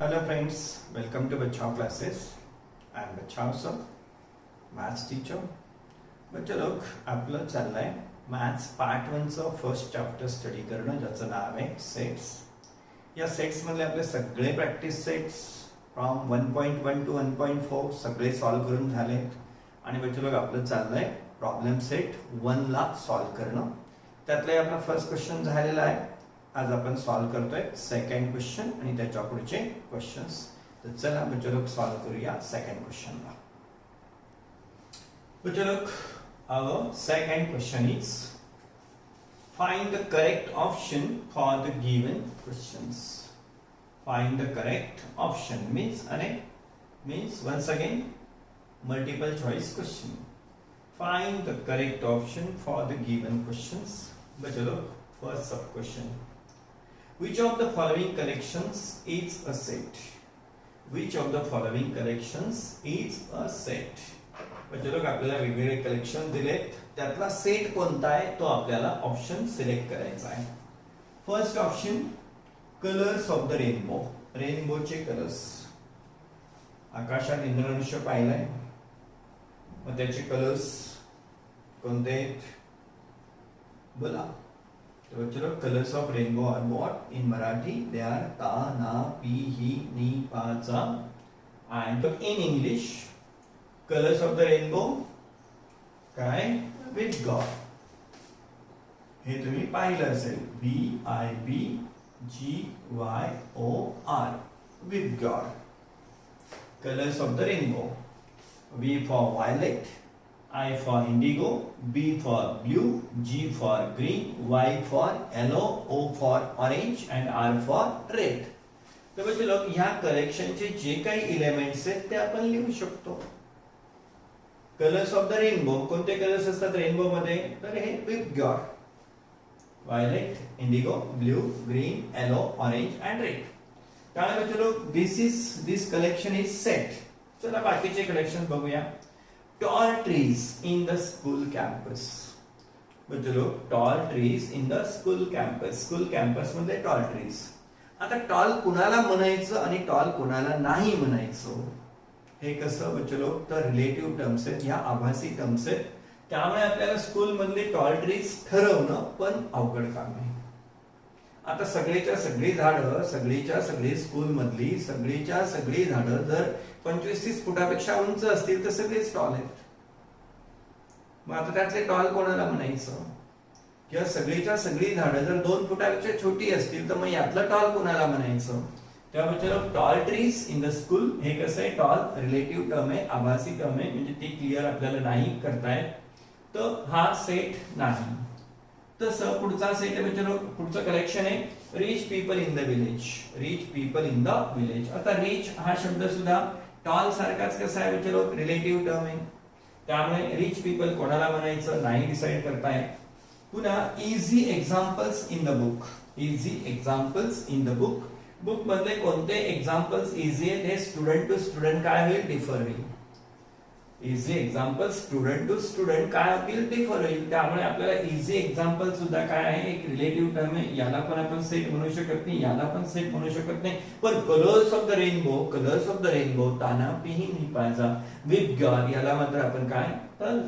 Hello friends, welcome to Bachao classes. I am Bachao sir, maths teacher. बच्चे लोग आपलं चाललंय मॅथ्स पार्ट 1 चं फर्स्ट चॅप्टर स्टडी करणं, ज्याचं नाव आहे सेट्स. या सेट्स मधले आपले सगळे प्रॅक्टिस सेट्स फ्रॉम 1.1 टू 1.4 सगळे सॉल्व करून झाले. आणि बच्चे लोग आपलं चाललंय प्रॉब्लेम सेट 1 ला सॉल्व करणं. त्यातले आपला फर्स्ट क्वेश्चन झालेला आहे. आज आपण सॉल्व करतोय सेकंड क्वेश्चन आणि त्याच्या पुढचे क्वेश्चन्स. तर चला बच्चे लोग सॉल्व करूया सेकंड क्वेश्चनला. बच्चे लोग our second question is find the correct option for the given questions. Find the correct option means once again multiple choice question. Find the correct option for the given questions. बच्चे लोग first sub question. Which of the following collections is a set? Which of the following collections is a set? बच्चे लोग आपल्याला वेगवेगळे collection दिलेत, त्यातला set कोणता आहे तो आपल्याला ऑप्शन सिलेक्ट करायचा आहे. First option colours of the rainbow. रेनबोचे कलर्स. आकाशात इंद्रधनुष्य पाहिलंय, मग त्याचे कलर्स कोणते आहेत बोला. तर बच्चे लोग colours of rainbow are what in Marathi? They are ता ना पी ही नी पा चा. And in English colours of the rainbow काय? With god. हे तुम्ही पाहिलं असेल. VIBGYOR with god. Colours of the rainbow. V for violet, I for indigo, B for blue, G for green, Y for yellow, O for orange and R for red. तर बच्चे लोग ह्या कलेक्शनचे जे काही एलिमेंट्स आहेत ते आपण लिहू शकतो. Colours of the rainbow. कोणते कलर्स असतात रेनबो मध्ये? तर हे with God. Violet, Indigo, blue, green, yellow, orange and red. त्यामुळे बच्चे लोग दिस कलेक्शन इज सेट. चला बाकीचे कलेक्शन बघूया. Tall trees in the school campus. बच्चे लोग tall trees in the school campus. School campus मध्ये टॉल ट्रीज. आता टॉल कुणाला म्हणायचं आणि टॉल कुणाला नाही म्हणायचं हे कसं बच्चे लोग? तर रिलेटिव्ह टर्म्स आहेत, ह्या आभासी टर्म्स आहेत. त्यामुळे आपल्याला स्कूल मधली टॉल ट्रीज ठरवणं पण अवघड काम आहे. आता सगळीच्या सगळी झाडं, सगळीच्या सगळी स्कूल मधली सगळीच्या सगळी झाडं जर 25-30 फुटापेक्षा उंच असतील तर सगळेच टॉल आहेत. मग आता त्यातले टॉल कोणाला म्हणायचं? किंवा सगळीच्या सगळी झाडं जर 2 फुटापेक्षा छोटी असतील तर मग यातलं टॉल कोणाला म्हणायचं? तेव्हा बच्चे लोग tall trees in the school हे कसं आहे? टॉल रिलेटिव्ह टर्म आहे, आभासी टर्म आहे, म्हणजे ते क्लिअर आपल्याला नाही करतायत. तर हा सेट नाही. तसं पुढचा सेट आहे बच्चे लोग, पुढचं कलेक्शन आहे rich people in the village. Rich people in the village. आता रिच हा शब्द सुद्धा टॉल सारखाच कसा आहे बच्चे लोग? रिलेटिव्ह टर्म आहे. त्यामुळे रिच पीपल कोणाला म्हणायचं नाही डिसाइड करताय. पुन्हा easy examples in the book. Easy examples in the book. Book मधले कोणते एक्झाम्पल्स इझी आहेत हे स्टुडंट टू स्टुडंट काय होईल? डिफर होईल. Easy example student to student काय होईल? डिफर होईल. त्यामुळे आपल्याला इझी एक्झाम्पल सुद्धा काय आहे? एक रिलेटिव्ह टर्म आहे. याला पण आपण सेट म्हणू शकत नाही, याला पण सेट म्हणू शकत नाही. पण colours of the rainbow, colours of the rainbow ताना पिही निपाजा विथ गॉड याला मात्र आपण काय? तर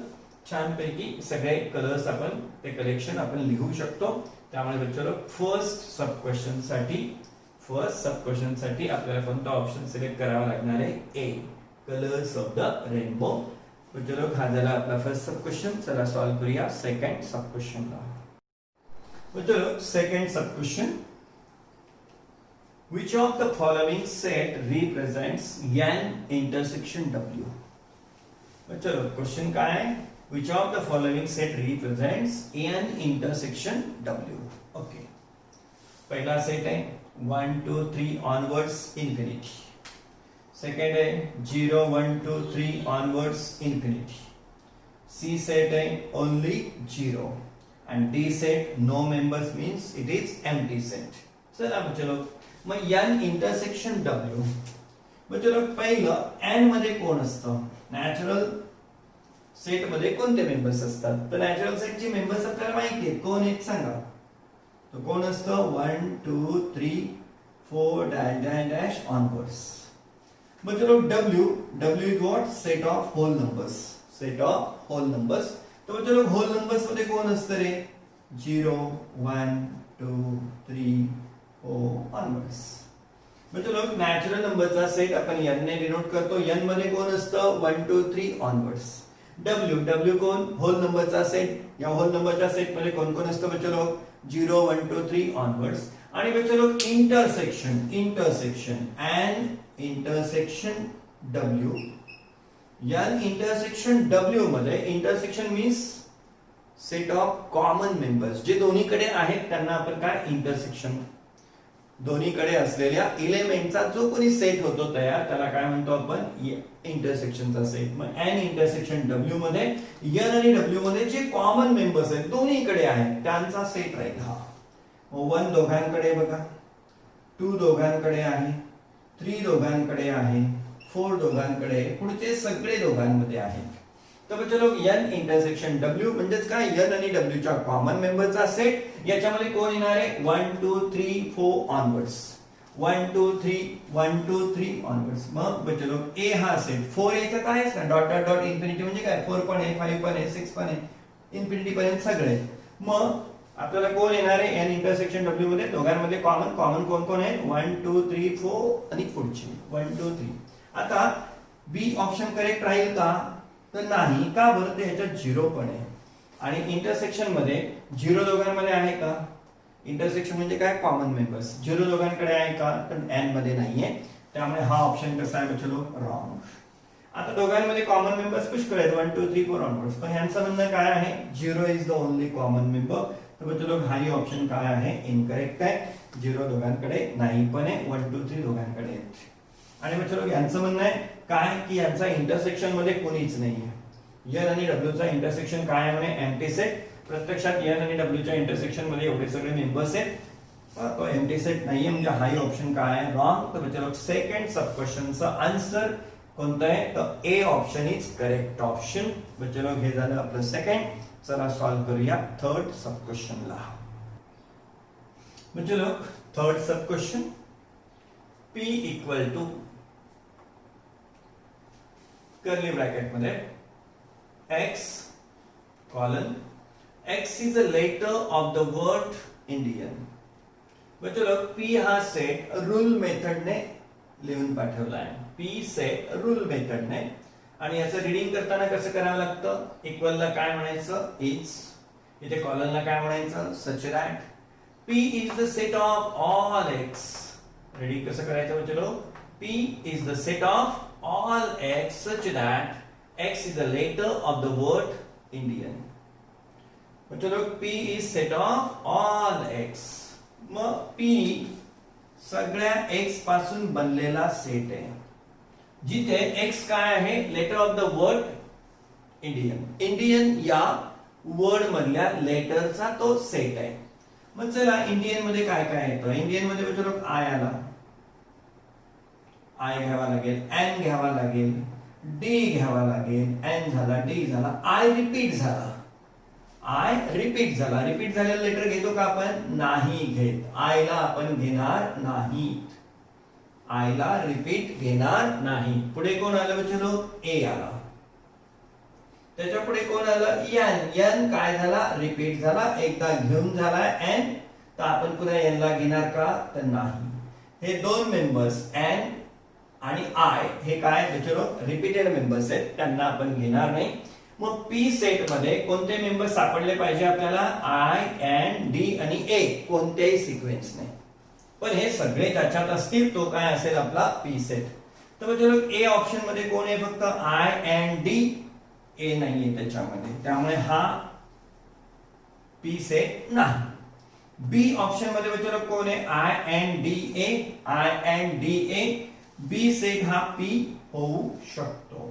छानपैकी सगळे कलर्स आपण ते कलेक्शन आपण लिहू शकतो. त्यामुळे बच्चे लोग फर्स्ट सब क्वेश्चन साठी आपल्याला कोणता ऑप्शन सिलेक्ट करावा लागणार आहे? ए, कलर्स ऑफ द रेनबो. बच्चे लोग हा झाला आपला फर्स्ट सब क्वेश्चन. चला सॉल्व करूया सेकंड सब क्वेश्चनला. बच्चे लोग second sub question. Which of the following set represents n intersection w? बच्चे लोग क्वेश्चन काय आहे? Which of the following set represents n intersection w? Okay. पहिला सेट आहे 1 2 3 onwards infinity. सेकंड आहे 0 1 2 3 onwards infinity. C सेट आहे only 0 and D set no members means it is empty set. चला बच्चे लोग मग n intersection w. बच्चे लोग पहिलं n मध्ये कोण असतं? नॅचरल सेट मध्ये कोणते मेंबर्स असतात? तर नॅचरल सेटचे मेंबर्स आपल्याला माहिती आहेत. कोण आहेत सांगा? तो कोण असतं? 1 2 3 4 dash dash dash onwards. But चलो W is what? Set of whole numbers. Set of whole numbers. तो चलो whole numbers मध्ये कोण असतं रे? 0 1 2 3 4 onwards. मग चलो नॅचरल नंबरचा सेट आपण n ने डिनोट करतो. n मध्ये कोण असतं? 1 2 3 onwards. W कोण? होल नंबरचा सेट. या होल नंबरच्या सेट मध्ये कोण कोण असतं? चलो 0 1 2 3 onwards. आणि चलो इंटरसेक्शन and intersection W. या इंटरसेक्शन W मध्ये intersection means set of common members जे दोन्हीकडे आहेत त्यांना आपण काय इंटरसेक्शन. दोन्हीकडे असलेल्या एलिमेंटचा जो कोणी सेट होतो तयार त्याला काय म्हणतो आपण? इंटरसेक्शनचा सेट. मग n इंटरसेक्शन W मध्ये n आणि W मध्ये जे कॉमन मेंबर्स आहेत दोन्हीकडे आहेत त्यांचा सेट राहील हा. 1 दोघांकडे बघा, 2 दोघांकडे आहे, 3 दोघांकडे आहे, 4 दोघांकडे, पुढचे सगळे दोघांमध्ये आहेत. तर चलो n इंटरसेक्शन W म्हणजेच काय? n आणि W च्या कॉमन मेंबरचा सेट. याच्यामध्ये कोण येणार आहे? 1 2 3 4 ऑनवर्ड्स. 1 2 3 1 2 3 ऑनवर्ड्स. मग चलो A हा सेट 4A चा काय आहे? डॉट डॉट डॉट इन्फिनिटी म्हणजे काय? 4 पण आहे, 5 पण आहे, 6 पण आहे, इन्फिनिटी पर्यंत सगळे. मग आपल्याला कोण येणार आहे? n इंटरसेक्शन W मध्ये दोघांमध्ये कॉमन कोण कोण आहे? 1 2 3 4 आणि पुढचे 1 2 3. आता B ऑप्शन करेक्ट राहील का? तर नाही. का बरं? ते ह्याच्यात 0 पण आहे आणि इंटरसेक्शन मध्ये 0 दोघांमध्ये आहे का? इंटरसेक्शन म्हणजे काय? Common members. 0 दोघांकडे आहे का? तर n मध्ये नाहीये. त्यामुळे हा ऑप्शन कसा आहे? चलो रॉंग. आता दोघांमध्ये कॉमन मेंबर्स पुष्कळ आहेत 1 2 3 4 ऑनवर्ड्स. पण ह्यांचं म्हणणं काय आहे? 0 is the only common member. तर चलो हाही ऑप्शन काय आहे? इनकरेक्ट आहे. 0 दोघांकडे नाही पण आहे, 1 2 3 दोघांकडे आहे. आणि मग चलो यांचं म्हणणं आहे काय की यांचा इंटरसेक्शन मध्ये कोणीच नाहीये. n आणि W चा इंटरसेक्शन काय आहे? म्हणे एम्प्टी सेट. प्रत्यक्षात n आणि W च्या इंटरसेक्शन मध्ये एवढे सगळे मेंबर्स आहेत. तो एम्प्टी सेट नाहीये म्हणजे हाही ऑप्शन काय आहे? रॉंग. तर चलो सेकंड सब क्वेश्चनचा आन्सर कोणतं आहे? तर A option is correct option. चलो हे झालं आपलं सेकंड. चला सॉल्व करूया थर्ड सब क्वेश्चनला. चलो third sub question. P equal to curly bracket मध्ये x colon x is a letter of the word Indian. चलो P हा सेट रूल मेथडने लिहून पाठवला आहे. P सेट रूल मेथडने. आणि याचं रीडिंग करताना कसं करावं लागतं? इक्वलला काय म्हणायचं? इज. इथे कॉलनला काय म्हणायचं? Such that P is the set of all x. Reading कसं करायचं? चलो P is the set of all x such that x is the letter of the word Indian. चलो P is set of all x. मग P सगळ्या x पासून बनलेला set आहे जिथे x काय आहे? Letter of the word Indian. Indian या वर्ड मधल्या लेटरचा तो सेट आहे. मग चला इंडियन मध्ये काय काय येतं? इंडियन मध्ये चलो आय आला, आय घ्यावा लागेल, एन घ्यावा लागेल, डी घ्यावा लागेल, एन झाला, डी झाला, आय रिपीट झाला. आय रिपीट झाला. रिपीट झालेला लेटर घेतो का आपण? नाही घेत. आयला आपण घेणार नाही. आयला रिपीट घेणार नाही. पुढे कोण आलं? चलो ए आला. त्याच्या पुढे कोण आलं? एन. एन काय झाला? रिपीट झाला. एकदा घेऊन झाला एन. तर आपण पुन्हा एन ला घेणार का? तर नाही. हे दोन मेंबर्स एन आणि आय हे काय? चलो रिपीटेड मेंबर्स आहेत, त्यांना आपण घेणार नाही. मग पी सेट मध्ये कोणते मेंबर सापडले पाहिजे आपल्याला? आय, एन, डी आणि ए. कोणत्याही सिक्वेन्स नाही. पण हे सगळे ज्याच्यात असतील तो काय असेल? आपला पी सेट. तर चलो ए ऑप्शन मध्ये कोण आहे? फक्त आय, एन, डी. ए नाहीये त्याच्यामध्ये, त्यामुळे हा पी सेट नाही. बी ऑप्शन मध्ये चलो कोण आहे? I, N, D, A. I, N, D, A. B set हा पी होऊ शकतो.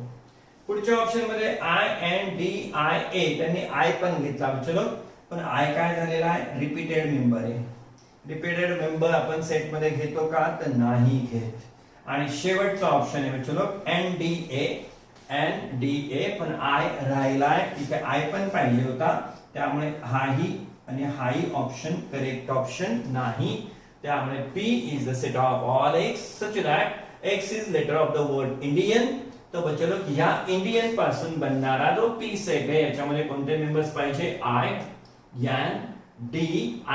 पुढच्या ऑप्शन मध्ये I, N, D, I, A. त्यांनी आय पण घेतला चलो, पण आय काय झालेला आहे? रिपीटेड मेंबर आहे. रिपीटेड मेंबर आपण सेट मध्ये घेतो का? तर नाही घेत. आणि शेवटचा ऑप्शन आहे चलो एन, डी, ए. एन, डी, ए. पण आय राहिलाय. ठीक आहे, आय पण पाहिजे होता, त्यामुळे हाही आणि हाही ऑप्शन करेक्ट ऑप्शन नाही. त्यामुळे P is the set of all X such that X is letter of the word Indian. तो बच्चों लोग ह्या इंडियन पासून बनणारा जो P सेट आहे याच्यामध्ये कोणते मेंबर्स पाहिजे I, N, D,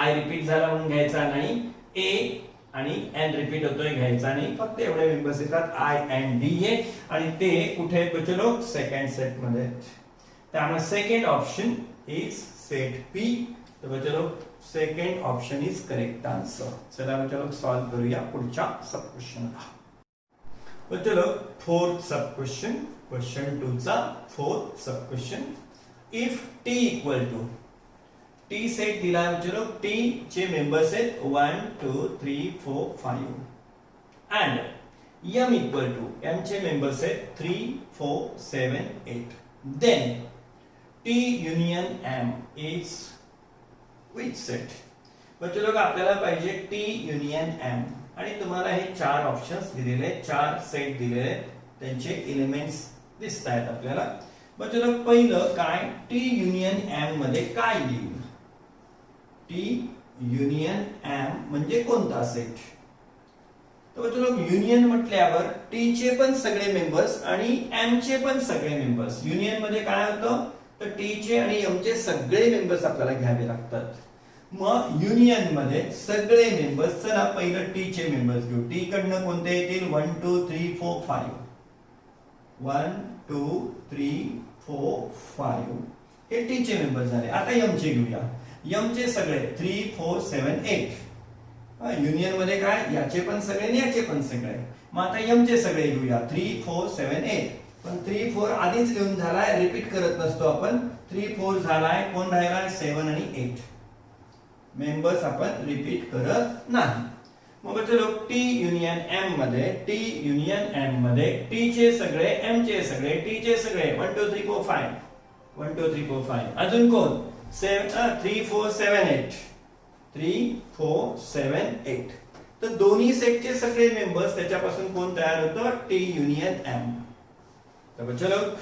I repeat झाला म्हणून घ्यायचा नाही, A आणि N रिपीट होतोय घ्यायचा नाही, फक्त एवढे मेंबर्स येतात I and D आहे आणि ते कुठे आहेत बच्चों लोग सेकंड सेट मध्ये आहेत. त्यामुळे second option is set P. तो बच्चों लोग second option is correct answer. चला बच्चों लोग सॉल्व करूया पुढच्या सब क्वेश्चनला. बच्चों लोग फोर्थ सब क्वेश्चन, क्वेश्चन 2 चा fourth sub question. If T equal to T set दिला आहे बच्चों लोग, T चे मेंबर्स आहेत 1 2 3 4 5 and M equal to M चे मेंबर्स आहेत 3 4 7 8. then T union M is which set? बच्चों लोग आपल्याला पाहिजे T union M आणि तुम्हाला हे चार ऑप्शन्स दिलेले आहेत, चार सेट दिलेले आहेत, त्यांचे एलिमेंट्स दिसत आहेत आपल्याला. बच्चों लोग पहिलं काय T युनियन M मध्ये काय येईल? T युनियन M म्हणजे कोणता सेट? तर बच्चों लोग युनियन म्हटल्यावर T चे पण सगळे मेंबर्स आणि M चे पण सगळे मेंबर्स. युनियन मध्ये काय होतं तर T चे आणि M चे सगळे मेंबर्स आपल्याला घ्यावे लागतात. मग युनियन मध्ये सगळे मेंबर्स, चला पहिलं T चे मेंबर्स घेऊ. T कडनं कोणते येतील 1 2 3 4 5 1 2 3 4 5 हे T चे मेंबर्स झाले. आता M चे घेऊया. M चे सगळे 3 4 7 8. युनियन मध्ये काय याचे पण सगळे आणि याचे पण सगळे. मग आता M चे सगळे घेऊया 3 4 7 8. पण 3 4 आधीच लिहून झालाय, रिपीट करत नसतो आपण. 3 4 झालाय, कोण राहिलाय 7 आणि 8. मेंबर्स आपण रिपीट करत नाही. मग बच्चों लोग T युनियन M मध्ये, T युनियन M मध्ये T चे सगळे, M चे सगळे, T चे सगळे 1 2 3 4 5 1 2 3 4 5. अजून कोण 3 4 7 8 3 4 7 8. तर दोन्ही सेटचे सगळे मेंबर्स त्याच्यापासून कोण तयार होतं T युनियन M. तर बच्चों लोग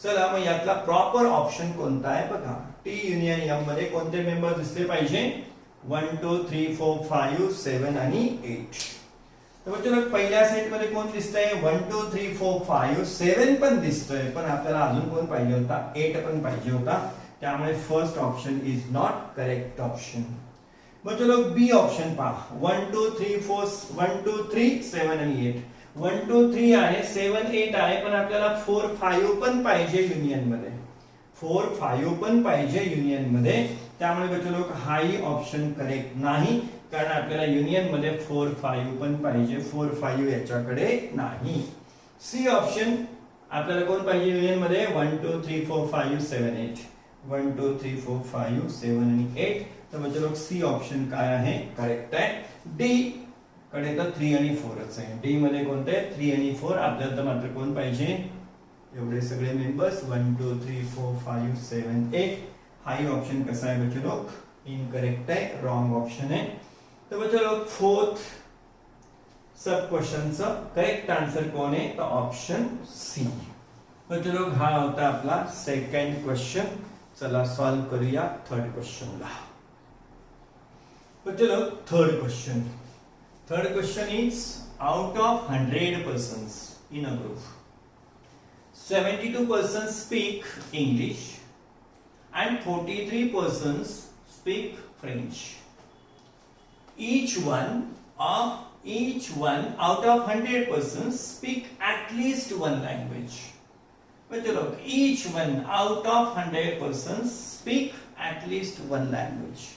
चला मग यातला प्रॉपर ऑप्शन कोणता आहे बघा. T युनियन M मध्ये कोणते मेंबर दिसले पाहिजे 1 2 3 4 5 7 आणि 8. तर बच्चों लोग पहिल्या सेट मध्ये कोण दिसतंय 1 2 3 4 5 7 पण दिसतोय, पण आपल्याला अजून कोण पाहिजे होता 8 पण पाहिजे होता. त्यामुळे first option is not correct option. बच्चों लोग बी ऑप्शन पहा 1 2 3 4 1 2 3 7 आणि 8. 1 2 3 आहे, 7 8 आहे, पण आपल्याला 4 5 पण पाहिजे युनियन मध्ये. 4 5 पण पाहिजे युनियन मध्ये. त्यामुळे बच्चों लोग हाही ऑप्शन करेक्ट नाही, कारण आपल्याला युनियन मध्ये 4 5 पण पाहिजे. 4 5 याच्याकडे नाही. सी ऑप्शन आपल्याला कोण पाहिजे युनियन मध्ये 1 2 3 4 5 7 8. 1 2 3 4 5 7 आणि 8. तर बच्चों लोग सी ऑप्शन काय आहे करेक्ट आहे. डी कडे तर 3 आणि 4च आहे. डी मध्ये कोणते 3 आणि 4. आपल्याला मात्र कोण पाहिजे एवढे सगळे मेंबर्स 1 2 3 4 5 7 8. हाई ऑप्शन कसा आहे बच्चों लोग इनकरेक्ट आहे, रॉन्ग ऑप्शन आहे. तर बच्चों लोग फोर्थ सब क्वेश्चनचा करेक्ट आंसर कोण आहे तर ऑप्शन सी. बच्चों लोग हा होता आपला सेकंड क्वेश्चन. चला सॉल्व करूया थर्ड क्वेश्चनला. बच्चों लोग third question. Third question is out of 100 persons in a group, 72 persons speak English and 43 persons speak French. Each one out of 100 persons speak at least one language. But look, each one out of 100 persons speak at least one language.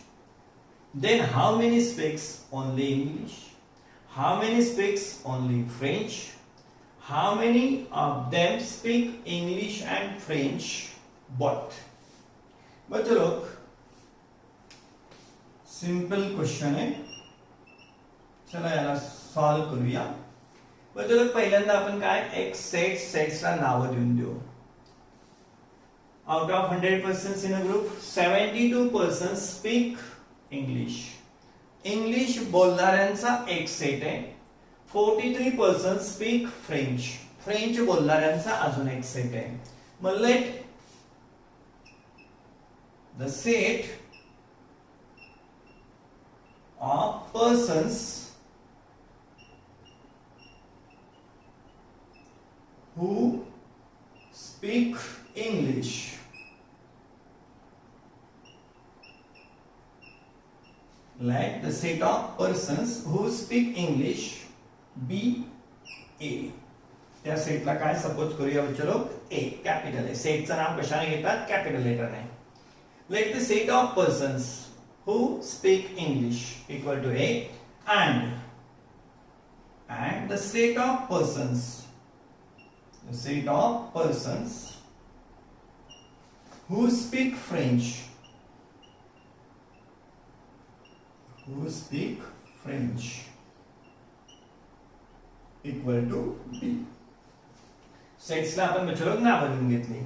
Then how many speaks only English? How many speaks only French? How many of them speak English and French both? बच्चों लोग simple question है, चला याला solve करूया. बच्चों लोग पहिल्यांदा आपण काय एक सेट्सला नाव देऊन देऊ. Out of 100 persons in a group 72 persons speak English. English बोलणाऱ्यांचा एक सेट आहे. 43 पर्सन्स स्पीक फ्रेंच. फ्रेंच बोलणाऱ्यांचा अजून एक सेट आहे. मग let the set of persons who speak English. Let the set of persons who speak English be A. त्या सेटला काय सपोज करूया बच्चो ए कॅपिटल आहे. सेटचं नाव कशाने घेतात? कॅपिटल लेटरने. Let the set of persons who speak English equal to A and the set of persons who speak French equal to B. सेट्सला आपण बच्चो नाव बदलून घेतली.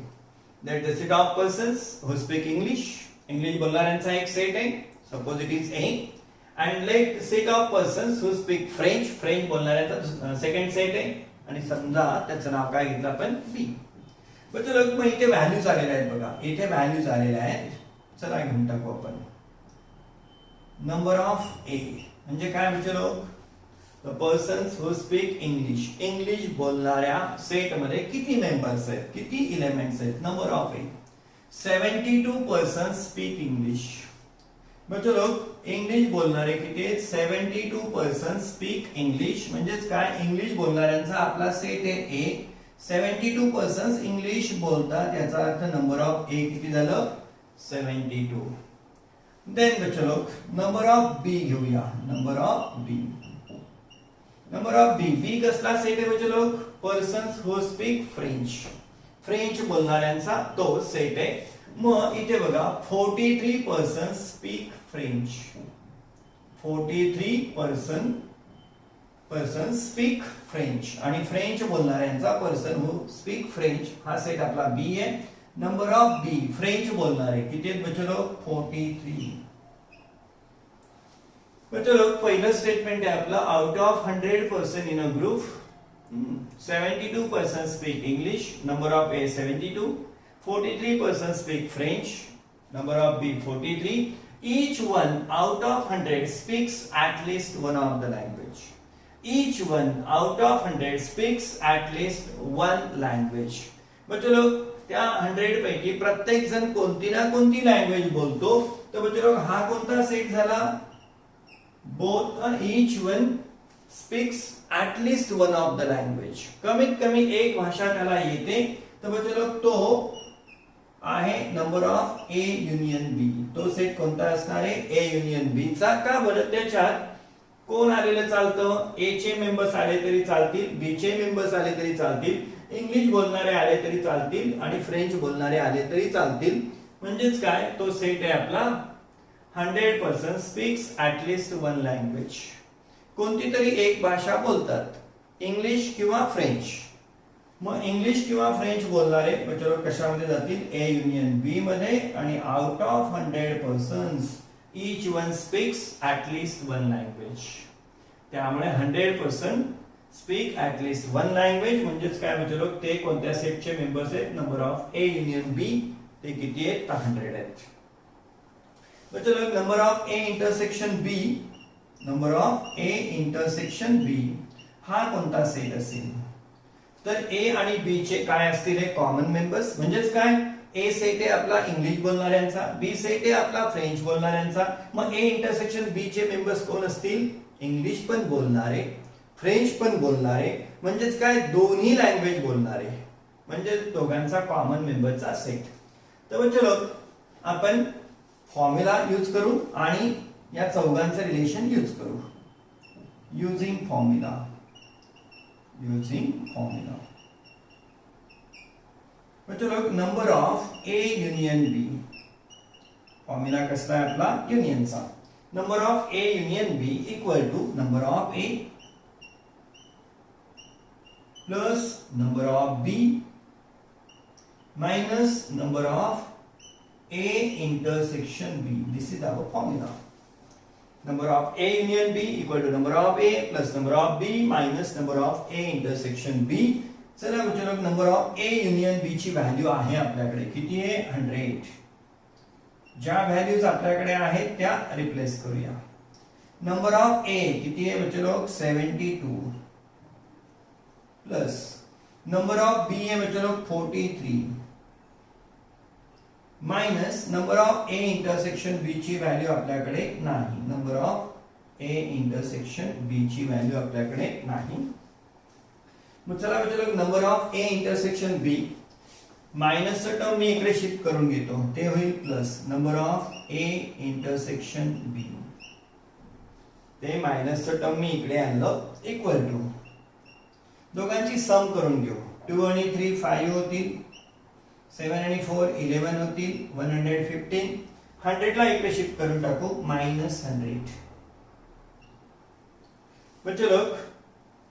That the set of persons who speak English बोलणाऱ्यांचा एक set आहे. Suppose it is A. And let the set of persons who speak French बोलणाऱ्यांचा second set आहे. आणि समजा त्याचं नाव काय घेतलं आपण B. बच्चो लोक मग इथे व्हॅल्यूज आलेल्या आहेत बघा. इथे व्हॅल्यूज आलेल्या आहेत. चला घेऊन टाकू आपण. नंबर ऑफ A म्हणजे काय बच्चो लोक? The persons who speak English बोलणाऱ्या सेट मध्ये किती मेंबर्स आहेत? किती एलिमेंट्स आहेत? Number of A 72 persons speak English. बच्चो लोक इंग्लिश बोलणारे किती आहेत? 72 पर्सन्स स्पीक इंग्लिश. म्हणजेच काय? इंग्लिश बोलणाऱ्यांचा आपला सेट आहे A. 72 पर्सन्स इंग्लिश बोलतात याचा अर्थ नंबर ऑफ A किती झालं? 72. देन बच्चो लोक नंबर ऑफ B घेऊया. नंबर ऑफ B बी कसला सेट आहे बच्चो लोक? पर्सन्स हु स्पीक फ्रेंच बोलणाऱ्यांचा तो सेट आहे. मग इथे बघा 43 persons speak French. 43 person speak French आणि फ्रेंच बोलणाऱ्यांचा पर्सन हु स्पीक फ्रेंच हा सेट आपला बी आहे. नंबर ऑफ बी फ्रेंच बोलणारे किती आहेत बच्चो लोक? 43. बच्चो लोग पहिलं स्टेटमेंट आहे आपलं out of 100 person in a group 72 person speak English. Number of A 72. 43 person speak French. Number of B 43. Each one out of 100 speaks at least one of the language. Each one out of 100 speaks at least one language. बच्चो लोग त्या 100 पैकी प्रत्येक जण कोणती ना कोणती language बोलतो. तर बच्चो लोग हा कोणता सेट झाला? Both each one speaks at least one of the language. कमीत कमी एक भाषा त्याला येते. तर बच्चो लोग तो आहे नंबर ऑफ ए युनियन बी. तो सेट कोणता असणार आहे? ए युनियन बी चा. का बरं? त्याच्यात कोण आलेलं चालतं? ए चे मेंबर्स आले तरी चालतील, बी चे मेंबर्स आले तरी चालतील, इंग्लिश बोलणारे आले तरी चालतील आणि फ्रेंच बोलणारे आले तरी चालतील. म्हणजेच काय? तो सेट आहे आपला 100 person speaks at least one language. कोणती तरी एक भाषा बोलतात, इंग्लिश किंवा फ्रेंच. मग इंग्लिश किंवा फ्रेंच बोलणारे बच्चो कशामध्ये जातील? ए युनियन बी मध्ये. आणि out of 100 persons each one speaks at least one language. त्यामुळे 100% speak at least one language म्हणजेच काय बच्चो ते कोणत्या सेटचे मेंबर्स आहेत? Number of A union B. ते किती आहेत? 100 आहेत. बच्चो लोग number of A intersection B. Number of A intersection B हा कोणता सेट असेल? तर ए आणि बी चे काय असतील? हे कॉमन मेंबर्स. म्हणजेच काय? ए सेट आहे आपला इंग्लिश बोलणाऱ्यांचा, बी सेट आहे आपला फ्रेंच बोलणाऱ्यांचा. मग ए इंटरसेक्शन बी चे मेंबर्स कोण असतील? इंग्लिश पण बोलणारे, फ्रेंच पण बोलणारे. म्हणजेच काय? दोन्ही लँग्वेज बोलणारे. म्हणजे दोघांचा कॉमन मेंबरचा सेट. तर बच्चो लोग आपण फॉर्म्युला यूज करू आणि या चौघांचं रिलेशन यूज करू. Using formula. बच्चो लोग number of A union B. Formula कसला आहे आपला? युनियनचा. Number of A union B equal to number of A plus number of B minus number of A intersection B. This is our formula. Number of A union B equal to number of A plus number of B minus number of A intersection B. चला बच्चो लोग number of A union B ची value आहे आपल्याकडे किती आहे? 100. ज्या values आपल्याकडे आहेत त्या रिप्लेस करूया. नंबर ऑफ ए किती है बच्चे लोग 72 प्लस नंबर ऑफ बी है बच्चे लोग 43 minus number of A intersection B ची व्हॅल्यू आपल्याकडे नाही. Number of A intersection B ची व्हॅल्यू आपल्याकडे नाही. मग चला बच्चे लोग number of A intersection B मायनसचं टर्म मी इकडे शिफ्ट करून घेतो, ते होईल plus number of A intersection B, ते मायनसचं टर्म मी इकडे आणलं इक्वल टू दोघांची सम करून घेऊ. 2 आणि 3 5 होतील, 7 आणि 4 11 होतील, 115 100 ला इकडे शिफ्ट करून टाकू -100. बच्चे लोग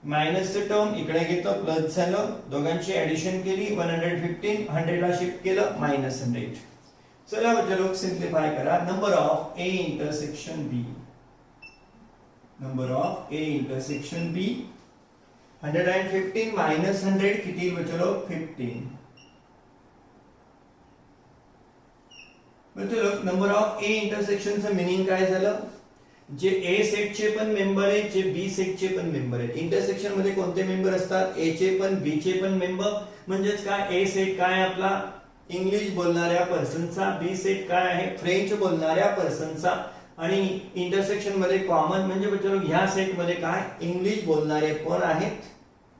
मायनसचं टर्म इकडे घेतो प्लस झालं, दोघांची ऍडिशन केली 115 100 ला शिफ्ट केलं -100. चला बच्चे लोग सिंप्लिफाय करा. Number of A intersection B, number of A intersection B 115 minus 100 किती बच्चे लोग 15. बच्चे लोग नंबर ऑफ ए इंटरसेक्शनचं मिनिंग काय झालं, जे ए सेटचे पण मेंबर आहेत, जे बी सेटचे पण मेंबर आहेत. इंटरसेक्शन मध्ये कोणते मेंबर असतात, ए चे पण बी चे पण मेंबर. म्हणजेच काय, ए सेट काय आपला इंग्लिश बोलणाऱ्या पर्सनचा, बी सेट काय आहे फ्रेंच बोलणाऱ्या पर्सनचा, आणि इंटरसेक्शन मध्ये कॉमन म्हणजे बच्चे लोग ह्या सेट मध्ये काय इंग्लिश बोलणारे पण आहेत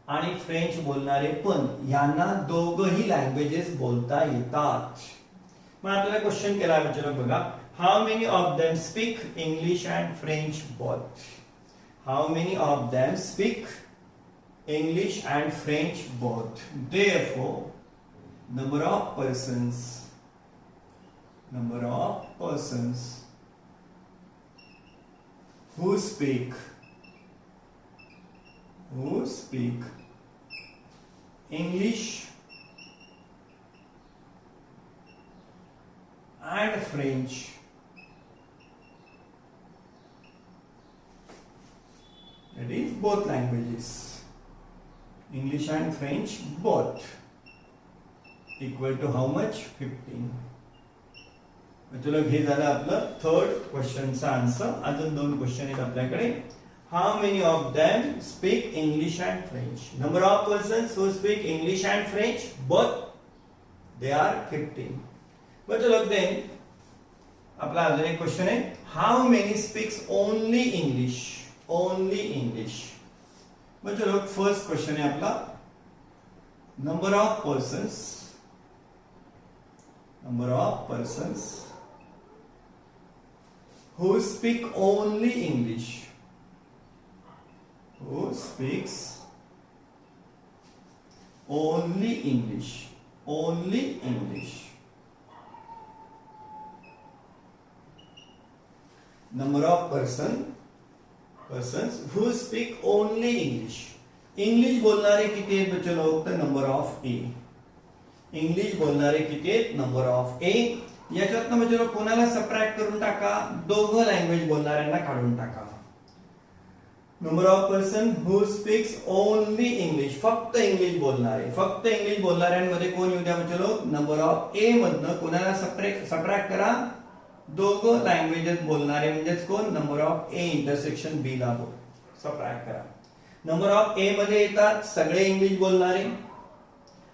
आणि फ्रेंच बोलणारे पण, यांना दोघही लँग्वेजेस बोलता येतात. मग आपल्याला क्वेश्चन केला बच्चे लोग बघा, how many of them speak English and French both? How many of them speak English and French both? Therefore, number of persons who speak English and French that is both languages, English and French both, equal to how much 15. चलो हे झालं आपलं third क्वेश्चनचा answer. अजून दोन question आहेत आपल्याकडे. How many of them speak English and French? Number of persons who speak English and French both, they are 15. But चलो then आपला अजून एक क्वेश्चन आहे, how many speaks only English? Only English. But चलो first question आहे आपला, number of persons who speak only English, who speaks only English, only English. Number of persons who speak only English. English बोलणारे किती आहेत बच्चे लोग? तर number of A. English बोलणारे किती आहेत? नंबर ऑफ ए. याच्यातनं म्हणजे लोक कोणाला सबट्रॅक्ट करून टाका, दोघं लँग्वेज बोलणाऱ्यांना काढून टाका. Number of person who speaks only English, फक्त इंग्लिश बोलणारे, फक्त इंग्लिश बोलणाऱ्यांमध्ये कोण येऊ द्या म्हणजे लोक? नंबर ऑफ ए मधनं कोणाला सबट्रॅक्ट करा, दोघं लँग्वेजेस बोलणारे म्हणजेच कोण? नंबर ऑफ ए इंटरसेक्शन बी ला सबट्रॅक्ट करा. नंबर ऑफ ए मध्ये येतात सगळे इंग्लिश बोलणारे,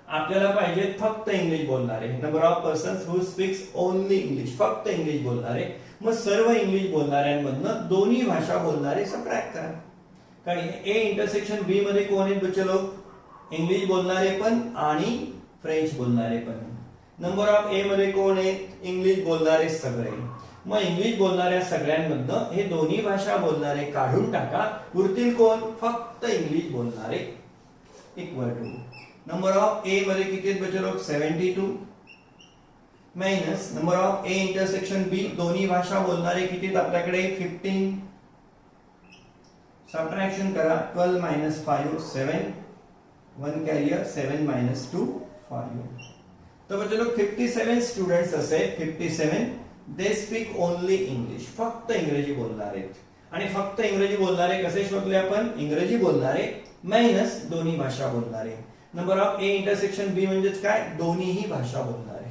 आपल्याला पाहिजे फक्त इंग्लिश बोलणारे. Number of persons who speaks only English, फक्त इंग्लिश बोलणारे. मग सर्व इंग्लिश बोलणाऱ्यांमधनं दोन्ही भाषा बोलणारे सबट्रॅक्ट करा. कारण ए इंटरसेक्शन बी मध्ये कोण आहेत बच्चे लोक? इंग्लिश बोलणारे पण आणि फ्रेंच बोलणारे पण. नंबर ऑफ ए मध्ये कोण आहेत? इंग्लिश बोलणारे सगळे. मग इंग्लिश बोलणाऱ्या सगळ्यांमधनं हे दोन्ही भाषा बोलणारे काढून टाका, उरतील कोण? फक्त इंग्लिश बोलणारे. Equal to number of A मध्ये किती आहेत बच्चे लोग? 72 minus number of A intersection B दोन्ही भाषा बोलणारे किती आहेत आपल्याकडे? 15. सबट्रॅक्शन करा, 12 minus 5 7, 1 कॅरियर 7 minus 2 5. तर बच्चे लोग 57 स्टुडंट्स असे, 57 दे स्पीक ओनली इंग्लिश, फक्त इंग्रजी बोलणारे. आणि फक्त इंग्रजी बोलणारे कसे शोधले आपण? इंग्रजी बोलणारे मायनस दोन्ही भाषा बोलणारे. नंबर ऑफ ए इंटरसेक्शन बी म्हणजेच काय? दोन्हीही भाषा बोलणारे.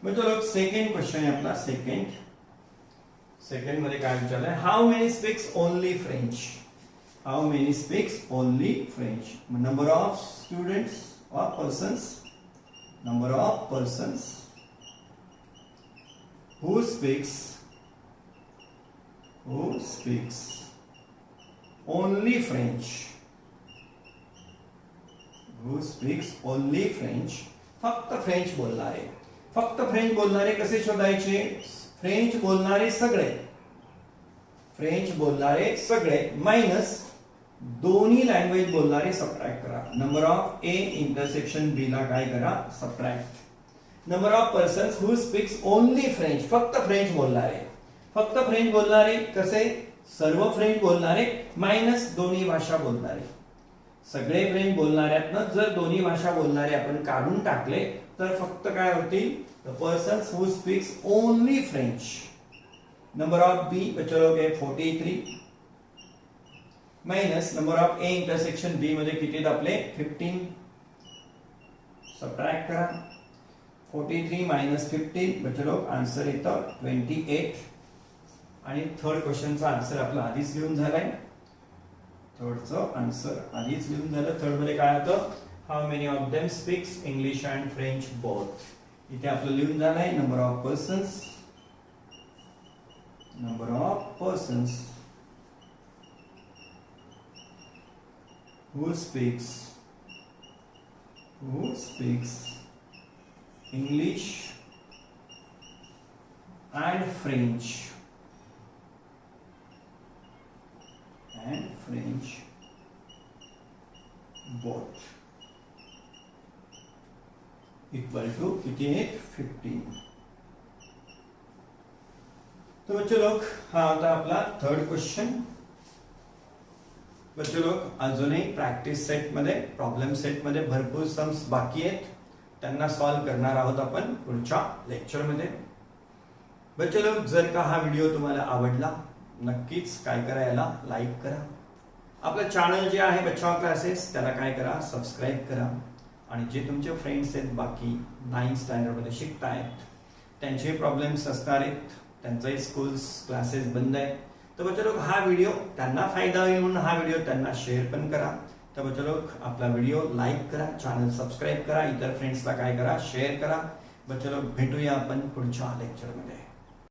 म्हणजे लोक सेकंड क्वेश्चन आहे आपला. सेकंड मध्ये काय विचारलंय, how many speaks only French. How many speaks only French. Number of students or persons, number of persons who speaks only French, who speaks only French. फक्त फ्रेंच बोलणारे. फक्त फ्रेंच बोलणारे कसे शोधायचे, फ्रेंच बोलणारे सगळे, फ्रेंच बोलणारे सगळे मायनस दोन्ही लँग्वेज बोलणारे सबट्रॅक्ट करा. नंबर ऑफ ए इंटरसेक्शन बी ला काय करा, subtract. Number of persons who speaks only French, फक्त फ्रेंच बोलणारे. फक्त फ्रेंच बोलणारे कसे, सर्व फ्रेंच बोलणारे मायनस दोन्ही भाषा बोलणारे. सगळे फ्रेंच बोलणाऱ्यातनं जर दोन्ही भाषा बोलणारे आपण काढून टाकले तर फक्त काय होतील, the persons who speaks only French. Number of B बच्चों के 43 minus number of A intersection B मध्ये किती आपले 15. सबट्रॅक्ट करा. 43 मायनस 15 बच्चों आन्सर येतं 28. आणि थर्ड क्वेश्चनचा आन्सर आपला आधीच लिहून झालाय. थर्डचं आन्सर आधीच लिहून झालं. थर्ड मध्ये काय होतं, how many of them speaks English and French both. इथे आपलं लिहून झालंय. Number of persons, number of persons who speaks English and French both equal to किती आहे 15. तो बच्चों लोग हा होता आपला थर्ड क्वेश्चन. बच्चों लोग अजूनही प्रॅक्टिस सेट मध्ये, प्रॉब्लेम सेट मध्ये भरपूर सम्स बाकी आहेत, त्यांना सॉल्व करणार आहोत आपण पुढच्या लेक्चर मध्ये. बच्चों लोग जर का हा व्हिडिओ तुम्हाला आवडला नक्कीच काय करा, याला लाईक करा. आपलं चॅनल जे आहे बच्चा क्लासेस त्याला काय करा, सबस्क्राईब करा. आणि जे तुमचे फ्रेंड्स आहेत बाकी 9th स्टँडर्ड मध्ये शिकतायत त्यांचे प्रॉब्लेम्स असणार आहेत, त्यांचाही स्कूल्स क्लासेस बंद आहेत, तर बच्चों लोग हा व्हिडिओ त्यांना फायदा होईल म्हणून हा व्हिडिओ त्यांना शेअर पण करा. तर बच्चों लोग आपला व्हिडिओ लाईक करा, चॅनल सबस्क्राईब करा, इतर फ्रेंड्सला काय करा, शेअर करा. बच्चों लोग भेटूया आपण पुढच्या लेक्चर मध्ये.